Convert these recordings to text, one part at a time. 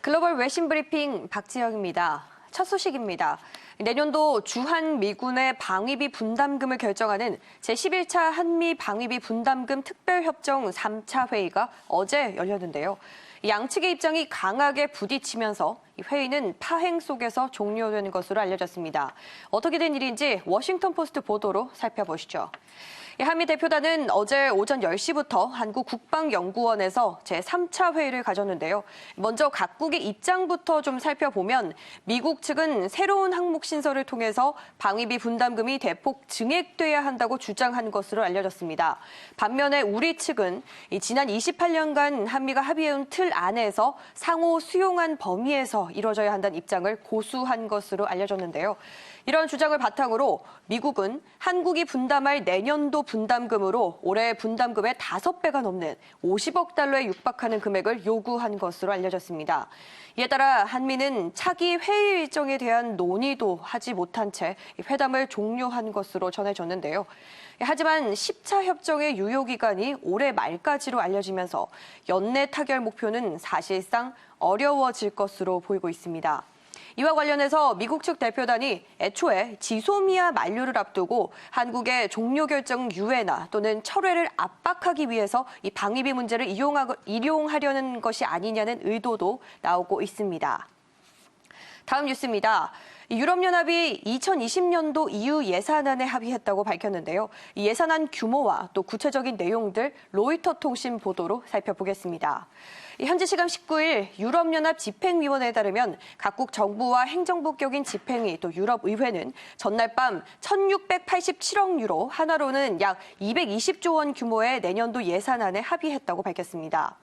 글로벌 외신 브리핑 박지영입니다. 첫 소식입니다. 내년도 주한 미군의 방위비 분담금을 결정하는 제11차 한미 방위비 분담금 특별협정 3차 회의가 어제 열렸는데요. 양측의 입장이 강하게 부딪히면서 이 회의는 파행 속에서 종료된 것으로 알려졌습니다. 어떻게 된 일인지 워싱턴 포스트 보도로 살펴보시죠. 한미 대표단은 어제 오전 10시부터 한국국방연구원에서 제3차 회의를 가졌는데요. 먼저 각국의 입장부터 좀 살펴보면 미국 측은 새로운 항목 신설을 통해서 방위비 분담금이 대폭 증액돼야 한다고 주장한 것으로 알려졌습니다. 반면에 우리 측은 지난 28년간 한미가 합의해온 틀 안에서 상호 수용한 범위에서 이뤄져야 한다는 입장을 고수한 것으로 알려졌는데요. 이런 주장을 바탕으로 미국은 한국이 분담할 내년도 분담금으로 올해 분담금의 5배가 넘는 50억 달러에 육박하는 금액을 요구한 것으로 알려졌습니다. 이에 따라 한미는 차기 회의 일정에 대한 논의도 하지 못한 채 회담을 종료한 것으로 전해졌는데요. 하지만 10차 협정의 유효기간이 올해 말까지로 알려지면서 연내 타결 목표는 사실상 어려워질 것으로 보이고 있습니다. 이와 관련해서 미국 측 대표단이 애초에 지소미아 만료를 앞두고 한국의 종료 결정 유예나 또는 철회를 압박하기 위해서 이 방위비 문제를 이용하려는 것이 아니냐는 의도도 나오고 있습니다. 다음 뉴스입니다. 유럽연합이 2020년도 EU 예산안에 합의했다고 밝혔는데요. 이 예산안 규모와 또 구체적인 내용들 로이터 통신 보도로 살펴보겠습니다. 현지 시간 19일 유럽연합 집행위원회에 따르면 각국 정부와 행정부 격인 집행위 또 유럽의회는 전날 밤 1,687억 유로, 하나로는 약 220조 원 규모의 내년도 예산안에 합의했다고 밝혔습니다.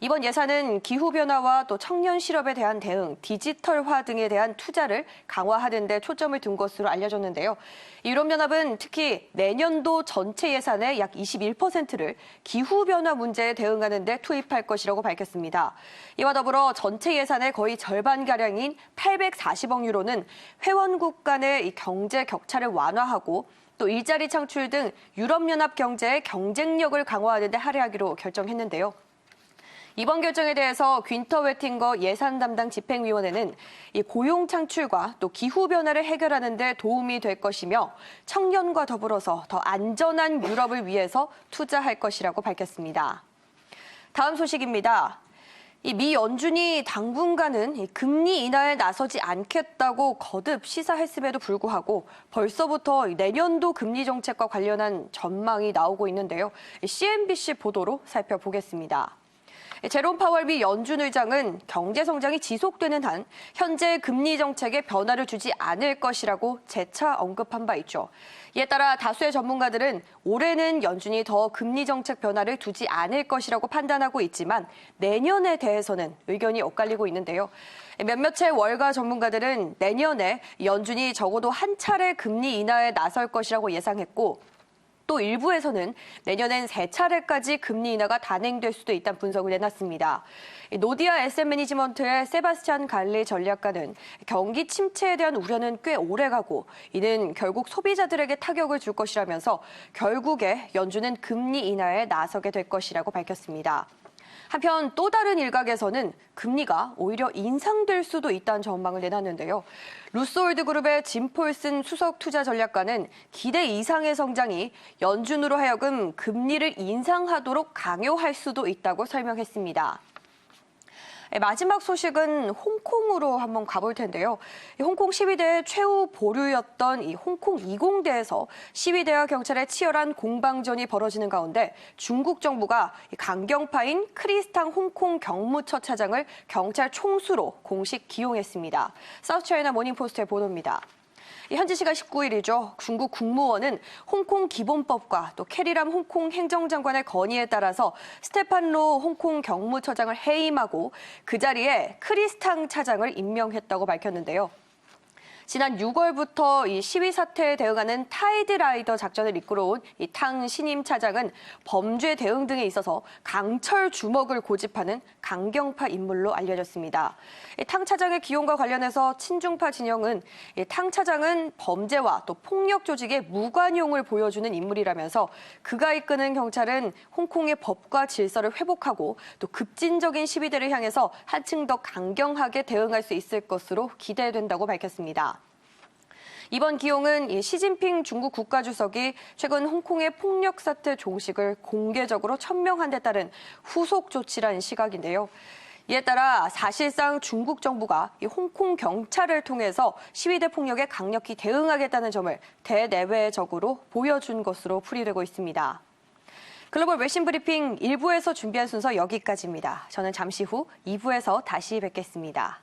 이번 예산은 기후변화와 또 청년 실업에 대한 대응, 디지털화 등에 대한 투자를 강화하는 데 초점을 둔 것으로 알려졌는데요. 유럽연합은 특히 내년도 전체 예산의 약 21%를 기후변화 문제에 대응하는 데 투입할 것이라고 밝혔습니다. 이와 더불어 전체 예산의 거의 절반가량인 840억 유로는 회원국 간의 이 경제 격차를 완화하고 또 일자리 창출 등 유럽연합 경제의 경쟁력을 강화하는 데 할애하기로 결정했는데요. 이번 결정에 대해서 귄터 웨팅거 예산 담당 집행위원회는 이 고용 창출과 또 기후변화를 해결하는 데 도움이 될 것이며 청년과 더불어서 더 안전한 유럽을 위해서 투자할 것이라고 밝혔습니다. 다음 소식입니다. 미 연준이 당분간은 금리 인하에 나서지 않겠다고 거듭 시사했음에도 불구하고 벌써부터 내년도 금리 정책과 관련한 전망이 나오고 있는데요. CNBC 보도로 살펴보겠습니다. 제롬 파월 미 연준 의장은 경제 성장이 지속되는 한 현재 금리 정책에 변화를 주지 않을 것이라고 재차 언급한 바 있죠. 이에 따라 다수의 전문가들은 올해는 연준이 더 금리 정책 변화를 두지 않을 것이라고 판단하고 있지만 내년에 대해서는 의견이 엇갈리고 있는데요. 몇몇의 월가 전문가들은 내년에 연준이 적어도 한 차례 금리 인하에 나설 것이라고 예상했고 또 일부에서는 내년엔 3차례까지 금리 인하가 단행될 수도 있다는 분석을 내놨습니다. 노디아 에셋 매니지먼트의 세바스찬 갈리 전략가는 경기 침체에 대한 우려는 꽤 오래가고 이는 결국 소비자들에게 타격을 줄 것이라면서 결국에 연준은 금리 인하에 나서게 될 것이라고 밝혔습니다. 한편 또 다른 일각에서는 금리가 오히려 인상될 수도 있다는 전망을 내놨는데요. 루스홀드 그룹의 짐 폴슨 수석 투자 전략가는 기대 이상의 성장이 연준으로 하여금 금리를 인상하도록 강요할 수도 있다고 설명했습니다. 마지막 소식은 홍콩으로 한번 가볼 텐데요. 홍콩 시위대의 최후 보류였던 이 홍콩 이공대에서 시위대와 경찰의 치열한 공방전이 벌어지는 가운데 중국 정부가 강경파인 크리스탕 홍콩 경무처 차장을 경찰 총수로 공식 기용했습니다. 사우스차이나 모닝포스트의 보도입니다. 현지 시간 19일이죠. 중국 국무원은 홍콩 기본법과 또 캐리람 홍콩 행정장관의 건의에 따라서 스테판로 홍콩 경무처장을 해임하고 그 자리에 크리스탕 차장을 임명했다고 밝혔는데요. 지난 6월부터 이 시위 사태에 대응하는 타이드라이더 작전을 이끌어온 이 탕 신임 차장은 범죄 대응 등에 있어서 강철 주먹을 고집하는 강경파 인물로 알려졌습니다. 탕 차장의 기용과 관련해서 친중파 진영은 탕 차장은 범죄와 또 폭력 조직의 무관용을 보여주는 인물이라면서 그가 이끄는 경찰은 홍콩의 법과 질서를 회복하고 또 급진적인 시위대를 향해서 한층 더 강경하게 대응할 수 있을 것으로 기대된다고 밝혔습니다. 이번 기용은 시진핑 중국 국가주석이 최근 홍콩의 폭력 사태 종식을 공개적으로 천명한 데 따른 후속 조치라는 시각인데요. 이에 따라 사실상 중국 정부가 이 홍콩 경찰을 통해서 시위대 폭력에 강력히 대응하겠다는 점을 대내외적으로 보여준 것으로 풀이되고 있습니다. 글로벌 외신 브리핑 1부에서 준비한 순서 여기까지입니다. 저는 잠시 후 2부에서 다시 뵙겠습니다.